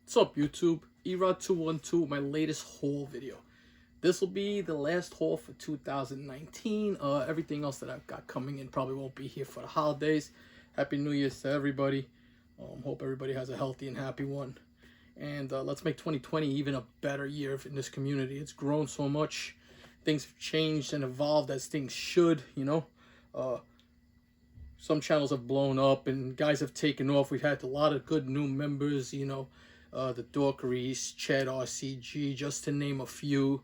What's up, YouTube? Erod212, my latest haul video. This will be the last haul for 2019. Everything else that I've got coming in probably won't be here for the holidays. Happy New Year's to everybody. Hope everybody has a healthy and happy one. And let's make 2020 even a better year in this community. It's grown so much. Things have changed and evolved as things should, you know. Some channels have blown up and guys have taken off. We've had a lot of good new members, you know. The Dorkeries, Chad RCG, just to name a few.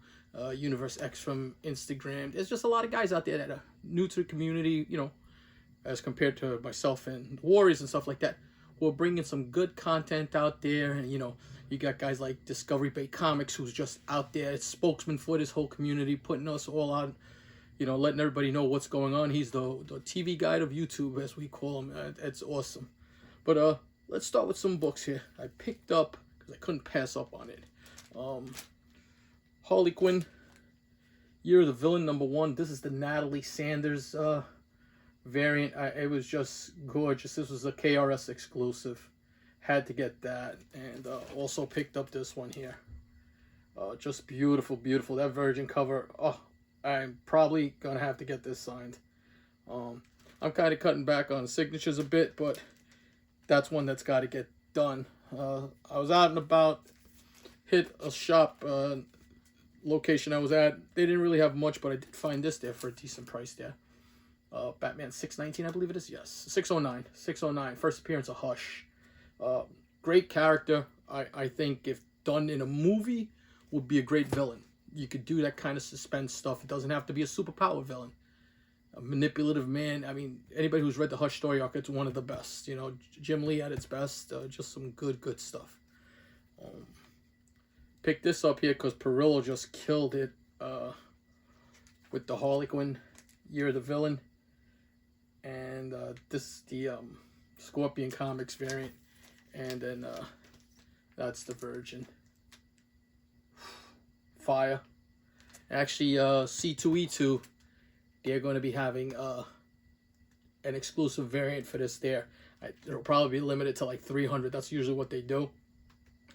Universe X from Instagram. There's just a lot of guys out there that are new to the community, you know, as compared to myself and the Warriors and stuff like that. We're bringing some good content out there. And, you know, you got guys like Discovery Bay Comics, who's just out there, it's spokesman for this whole community, putting us all on, you know, letting everybody know what's going on. He's the TV guide of YouTube, as we call him. It's awesome. But let's start with some books here. I picked up, because I couldn't pass up on it, Harley Quinn, Year of the Villain #1. This is the Natalie Sanders variant. It was just gorgeous. This was a KRS exclusive. Had to get that. And also picked up this one here. Just beautiful, beautiful. That virgin cover. Oh, I'm probably going to have to get this signed. I'm kind of cutting back on signatures a bit, but that's one that's got to get done. I was out and about, hit a shop location I was at. They didn't really have much, but I did find this there for a decent price there. Batman 619, I believe it is. Yes, 609. 609. First appearance of Hush. Great character. I think if done in a movie, would be a great villain. You could do that kind of suspense stuff. It doesn't have to be a superpower villain. A manipulative man. I mean, anybody who's read the Hush story arc, it's one of the best. You know, Jim Lee at its best. Just some good stuff. Pick this up here because Perillo just killed it with the Harley Quinn, Year of the Villain. And this is the Scorpion Comics variant. And then that's the Virgin. Fire. Actually, C2E2, they're going to be having an exclusive variant for this there. It'll probably be limited to like 300. That's usually what they do.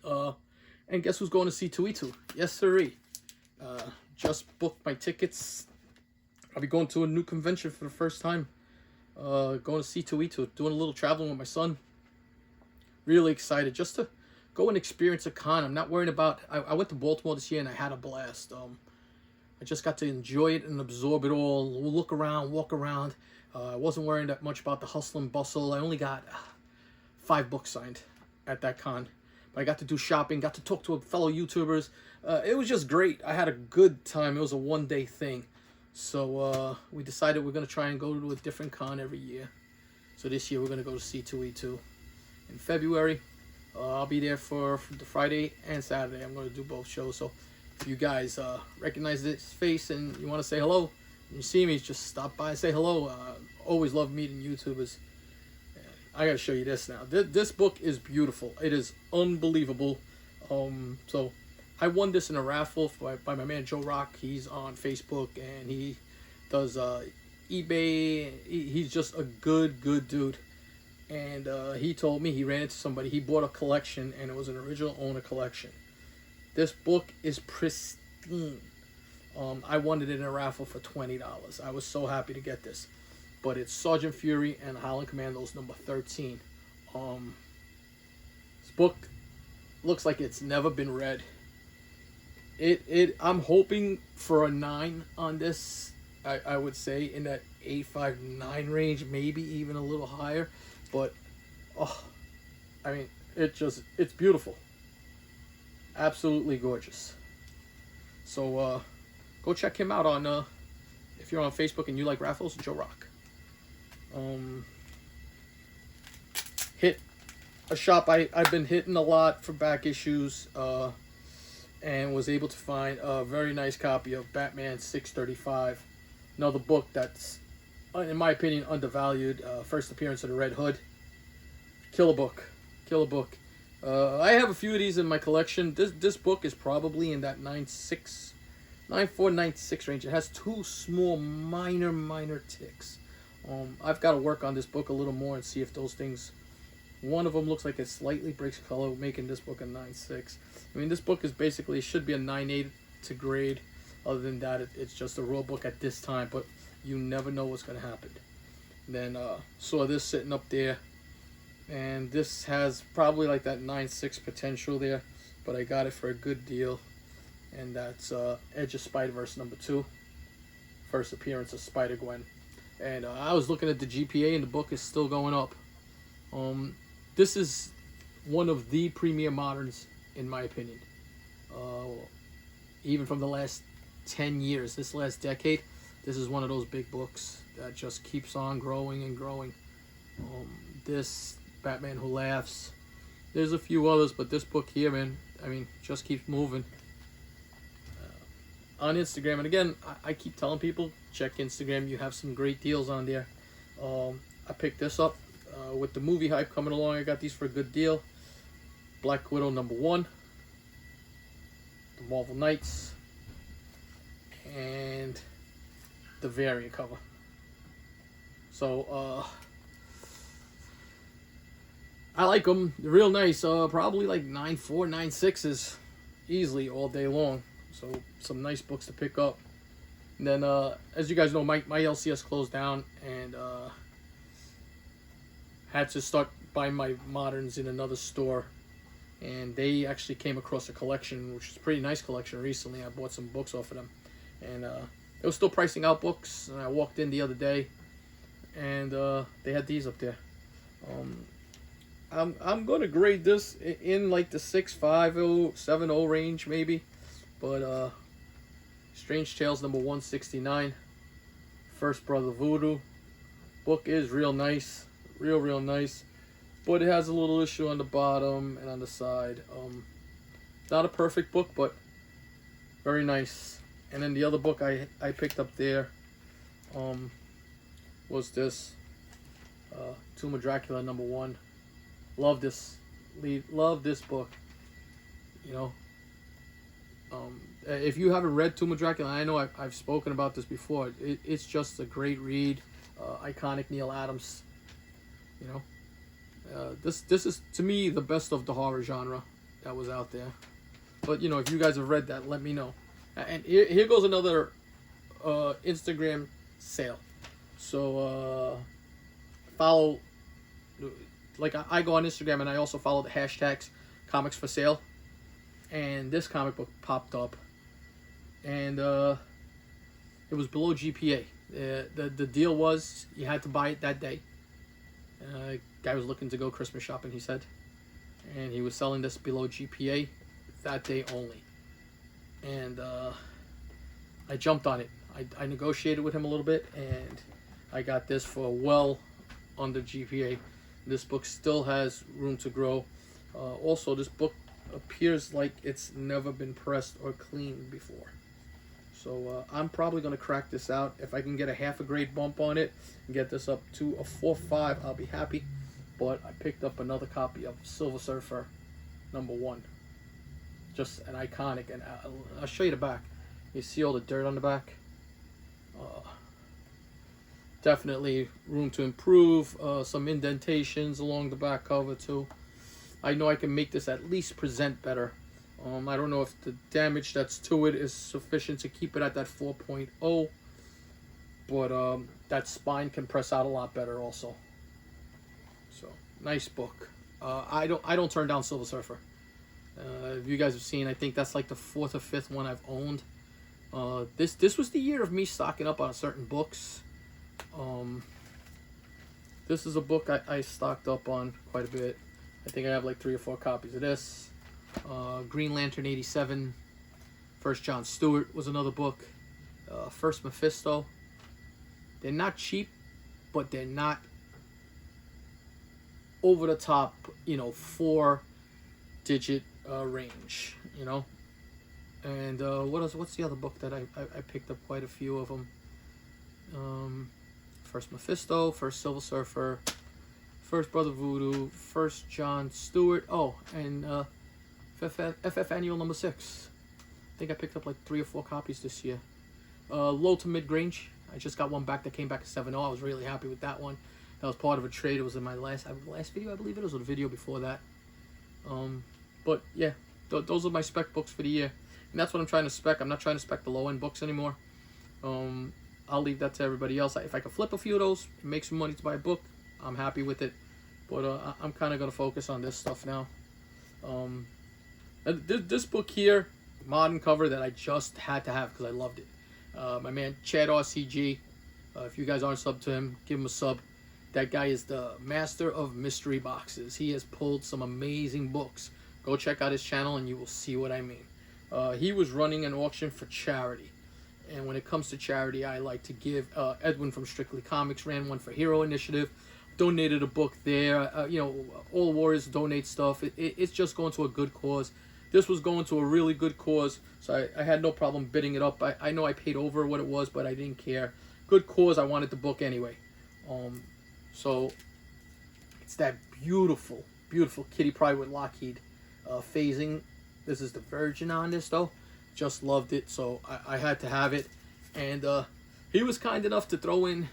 And guess who's going to C2E2? Yes, sirree. Just booked my tickets. I'll be going to a new convention for the first time. Going to C2E2. Doing a little traveling with my son. Really excited just to go and experience a con. I'm not worried about... I went to Baltimore this year and I had a blast. I just got to enjoy it and absorb it all. Look around, walk around. I wasn't worrying that much about the hustle and bustle. I only got 5 books signed at that con. But I got to do shopping, got to talk to fellow YouTubers. It was just great. I had a good time. It was a one-day thing. So we decided we're going to try and go to a different con every year. So this year we're going to go to C2E2 in February. I'll be there for the Friday and Saturday. I'm going to do both shows. So if you guys recognize this face and you want to say hello, when you see me, just stop by and say hello. Always love meeting YouTubers. I got to show you this now. This book is beautiful. It is unbelievable. So I won this in a raffle by my man Joe Rock. He's on Facebook and he does eBay. He's just a good dude. And he told me he ran into somebody. He bought a collection and it was an original owner collection. This book is pristine. I won it in a raffle for $20. I was so happy to get this. But it's Sergeant Fury and Howling Commandos #13. This book looks like it's never been read. I'm hoping for a 9 on this. I would say in that 8.5-9 range, maybe even a little higher. But I mean, it's beautiful. Absolutely gorgeous. So go check him out on if you're on Facebook and you like raffles, Joe Rock. Hit a shop I've been hitting a lot for back issues, and was able to find a very nice copy of Batman 635. Another book that's, in my opinion, undervalued. First appearance of the Red Hood. Killer book. I have a few of these in my collection. This book is probably in that 9.4, 9.6 range. It has 2 small minor ticks. I've got to work on this book a little more and see if those things One of them looks like it slightly breaks color, making this book a 9.6. I mean, this book is basically, should be a 9.8 to grade. Other than that, it's just a raw book at this time, but you never know what's going to happen. Then saw this sitting up there, and this has probably like that 9.6 potential there, but I got it for a good deal. And that's Edge of Spider-Verse #2, first appearance of Spider-Gwen. And I was looking at the GPA, and the book is still going up. This is one of the premier moderns, in my opinion. Even from the last 10 years, this last decade, this is one of those big books that just keeps on growing and growing. This, Batman Who Laughs, there's a few others, but this book here, man, I mean, just keeps moving. On Instagram, and again, I keep telling people, check Instagram, you have some great deals on there. I picked this up with the movie hype coming along. I got these for a good deal. Black Widow #1, the Marvel Knights, and the variant cover. So I like them. They're real nice. Probably like 9.4, 9.6s easily all day long. So some nice books to pick up. And then as you guys know, my LCS closed down, and had to start buying my moderns in another store. And they actually came across a collection, which is a pretty nice collection recently. I bought some books off of them, and they were still pricing out books. And I walked in the other day, and they had these up there. I'm gonna grade this in like the 6.50, 7.0 range maybe, but Strange Tales #169, First Brother Voodoo. Book is real nice, real nice, but it has a little issue on the bottom and on the side. Not a perfect book, but very nice. And then the other book I picked up there was this Tomb of Dracula #1. Love this book. You know, if you haven't read Tomb of Dracula, I know I've spoken about this before. It's just a great read. Iconic Neil Adams. You know, this is to me the best of the horror genre that was out there. But you know, if you guys have read that, let me know. And here goes another Instagram sale. So follow. Like I go on Instagram, and I also follow the hashtags comics for sale. And this comic book popped up, and it was below GPA. The deal was you had to buy it that day. Guy was looking to go Christmas shopping, he said, and he was selling this below GPA that day only. And I jumped on it. I negotiated with him a little bit, and I got this for well under GPA. This book still has room to grow. Also, this book appears like it's never been pressed or cleaned before. So I'm probably going to crack this out. If I can get a half a grade bump on it and get this up to a 4.5, I'll be happy. But I picked up another copy of Silver Surfer #1. Just an iconic, and I'll show you the back. You see all the dirt on the back? Definitely room to improve. Some indentations along the back cover too. I know I can make this at least present better. I don't know if the damage that's to it is sufficient to keep it at that 4.0, but that spine can press out a lot better also. So nice book. I don't turn down Silver Surfer. If you guys have seen, I think that's like the 4th or 5th one I've owned. This was the year of me stocking up on certain books. This is a book I stocked up on quite a bit. I think I have like 3 or 4 copies of this. Green Lantern '87, First John Stewart was another book. First Mephisto. They're not cheap, but they're not over the top, you know, 4-digit range, you know. And what else? What's the other book that I picked up quite a few of them? First Mephisto, First Silver Surfer, First Brother Voodoo, First John Stewart. Oh, and FF Annual #6. I think I picked up like 3 or 4 copies this year. Low to Mid Range. I just got one back that came back at 7.0. I was really happy with that one. That was part of a trade. It was in my last video, I believe it was, or the video before that. But yeah, those are my spec books for the year, and that's what I'm trying to spec. I'm not trying to spec the low end books anymore. I'll leave that to everybody else. If I can flip a few of those and make some money to buy a book, I'm happy with it. But I'm kind of gonna focus on this stuff now. This book here, modern cover, that I just had to have because I loved it. My man Chad RCG. If you guys aren't subbed to him, give him a sub. That guy is the master of mystery boxes. He has pulled some amazing books. Go check out his channel and you will see what I mean. He was running an auction for charity. And when it comes to charity, I like to give. Edwin from Strictly Comics ran one for Hero Initiative. Donated a book there. You know, all Warriors donate stuff. It's just going to a good cause. This was going to a really good cause, so I had no problem bidding it up. I know I paid over what it was, but I didn't care. Good cause, I wanted the book anyway. So it's that beautiful, beautiful Kitty Pryde with Lockheed phasing. This is the Virgin on this though. Just loved it, so I had to have it. And he was kind enough to throw in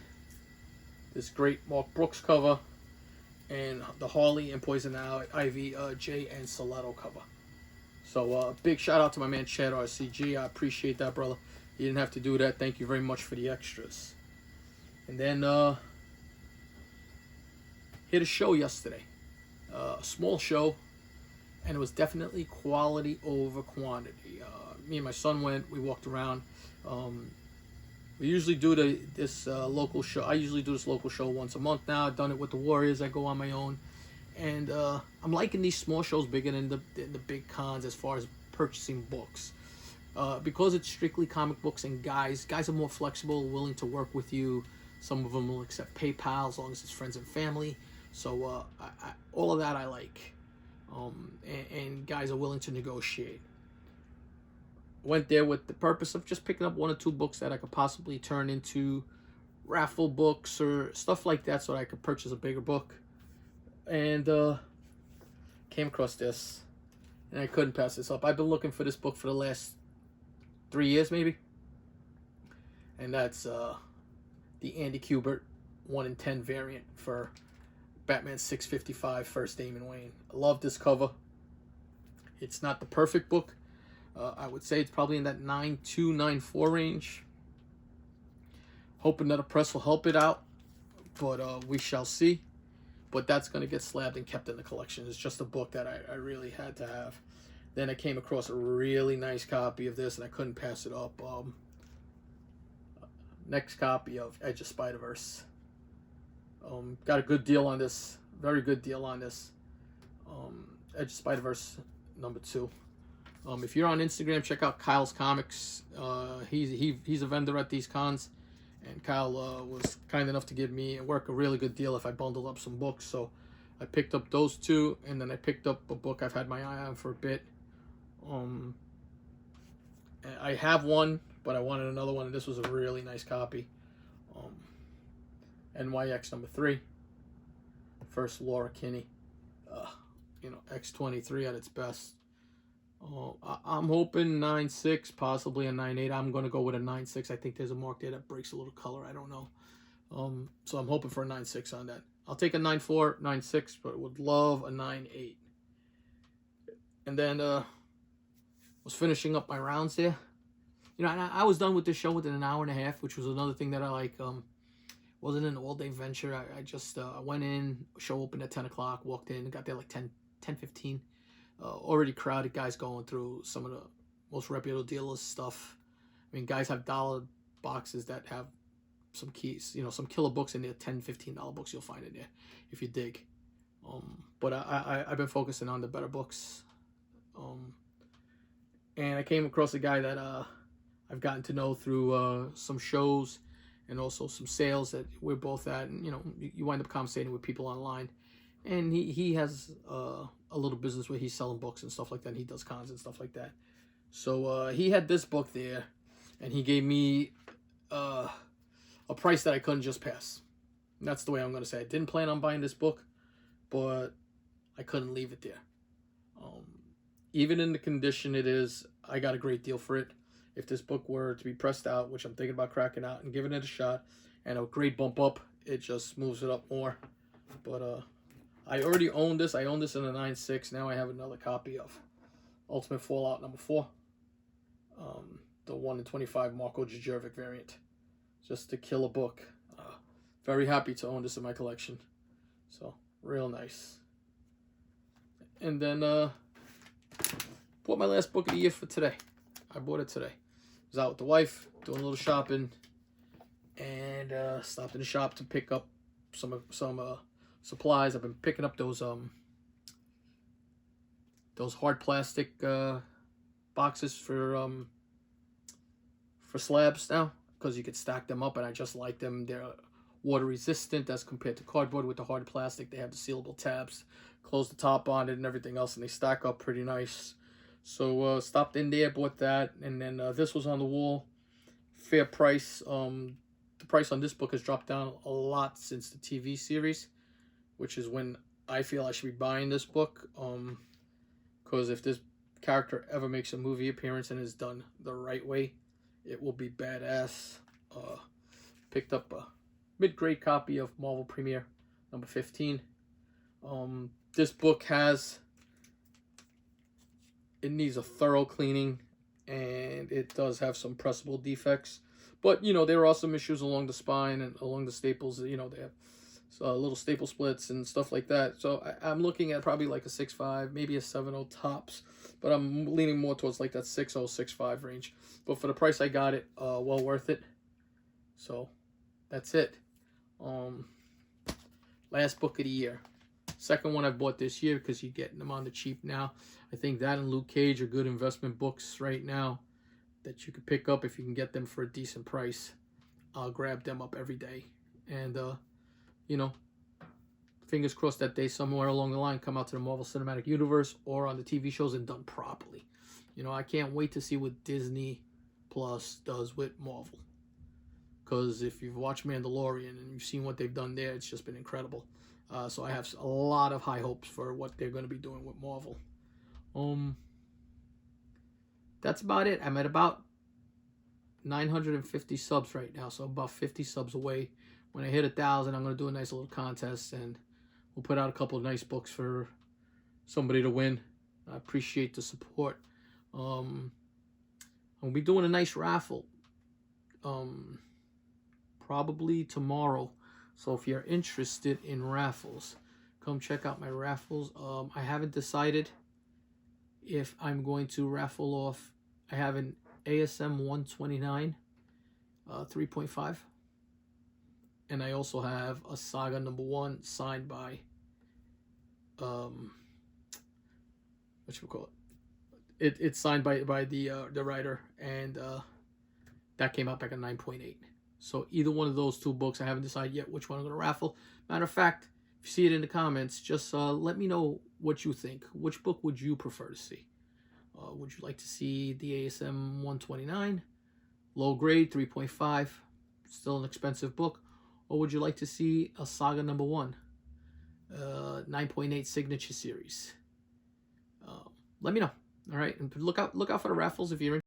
this great Mark Brooks cover and the Harley and Poison Ivy Jay and Soletto cover. So big shout out to my man Chad RCG. I appreciate that, brother. You didn't have to do that. Thank you very much for the extras. And then hit a show yesterday, a small show, and it was definitely quality over quantity. Me and my son went. We walked around. We usually do this local show. I usually do this local show once a month now. I've done it with the Warriors. I go on my own, and I'm liking these small shows bigger than the big cons as far as purchasing books. Because it's strictly comic books, and guys are more flexible, willing to work with you. Some of them will accept PayPal as long as it's friends and family. So all of that I like, and guys are willing to negotiate. Went there with the purpose of just picking up 1 or 2 books that I could possibly turn into raffle books or stuff like that, so that I could purchase a bigger book. And came across this, and I couldn't pass this up. I've been looking for this book for the last 3 years maybe, and that's the Andy Kubert 1 in 10 variant for Batman 655 First Damon Wayne. I love this cover. It's not the perfect book. I would say it's probably in that 9.2, 9.4 range. Hoping that a press will help it out, but we shall see. But that's going to get slabbed and kept in the collection. It's just a book that I really had to have. Then I came across a really nice copy of this, and I couldn't pass it up. Next copy of Edge of Spider-Verse. Got a good deal on this. Very good deal on this. Edge of Spider-Verse #2. If you're on Instagram, check out Kyle's Comics. He's a vendor at these cons, and Kyle was kind enough to give me a really good deal if I bundled up some books. So I picked up those 2, and then I picked up a book I've had my eye on for a bit. I have one, but I wanted another one, and this was a really nice copy. NYX #3. First Laura Kinney. X23 at its best. I'm hoping 9.6, possibly a 9.8. I'm going to go with a 9.6. I think there's a mark there that breaks a little color. I don't know. So I'm hoping for a 9.6 on that. I'll take a 9.4, 9.6, but would love a 9.8. And then was finishing up my rounds there. I was done with this show within an hour and a half, which was another thing that I like. Wasn't an all-day venture. I just went in, show opened at 10 o'clock, walked in, got there like 10:15. Already crowded, guys going through some of the most reputable dealers stuff. I mean, guys have dollar boxes that have some keys, some killer books in there, $10, $15 books you'll find in there if you dig. But I've been focusing on the better books. And I came across a guy that I've gotten to know through some shows and also some sales that we're both at. And, you wind up conversating with people online. And he has a little business where he's selling books and stuff like that. And he does cons and stuff like that. So he had this book there, and he gave me a price that I couldn't just pass. And that's the way I'm going to say it. I didn't plan on buying this book, but I couldn't leave it there. Even in the condition it is, I got a great deal for it. If this book were to be pressed out, which I'm thinking about cracking out and giving it a shot, and a great bump up, it just moves it up more. But I already own this. I own this in a 9.6. Now I have another copy of Ultimate Fallout #4. The 1 in 25 Marko Djurjevic variant. Just to kill a book. Very happy to own this in my collection. So, real nice. And then, bought my last book of the year for today. I bought it today. I was out with the wife, doing a little shopping, and stopped in the shop to pick up some supplies. I've been picking up those hard plastic boxes for slabs now, because you could stack them up, and I just like them. They're water resistant as compared to cardboard. With the hard plastic, they have the sealable tabs, close the top on it and everything else, and they stack up pretty nice. So stopped in there, bought that, and then this was on the wall, fair price. The price on this book has dropped down a lot since the TV series, which is when I feel I should be buying this book, because if this character ever makes a movie appearance and is done the right way, it will be badass. Picked up a mid-grade copy of Marvel Premiere #15. This book it needs a thorough cleaning, and it does have some pressable defects. But, you know, there are some issues along the spine and along the staples. You know, they have little staple splits and stuff like that. So I'm looking at probably like a 6.5, maybe a 7.0 tops. But I'm leaning more towards like that 6.0, 6.5 range. But for the price I got it, well worth it. So that's it. Last book of the year. Second one I bought this year because you're getting them on the cheap now. I think that and Luke Cage are good investment books right now that you could pick up if you can get them for a decent price. I'll grab them up every day. And, you know, fingers crossed that they somewhere along the line come out to the Marvel Cinematic Universe or on the TV shows and done properly. You know, I can't wait to see what Disney Plus does with Marvel. Because if you've watched Mandalorian and you've seen what they've done there, it's just been incredible. So I have a lot of high hopes for what they're going to be doing with Marvel. That's about it. I'm at about 950 subs right now, so about 50 subs away. When I hit 1,000, I'm going to do a nice little contest, and we'll put out a couple of nice books for somebody to win. I appreciate the support. I'll be doing a nice raffle probably tomorrow. So if you're interested in raffles, come check out my raffles. I haven't decided if I'm going to raffle off. I have an ASM 129 3.5, and I also have a Saga #1 signed by it's signed by the writer, and that came out back at 9.8. So either one of those two books, I haven't decided yet which one I'm going to raffle. Matter of fact, if you see it in the comments, just let me know what you think. Which book would you prefer to see? Would you like to see the ASM 129, low grade 3.5, still an expensive book? Or would you like to see a Saga #1, 9.8 signature series? Let me know. All right, and look out for the raffles if you're interested.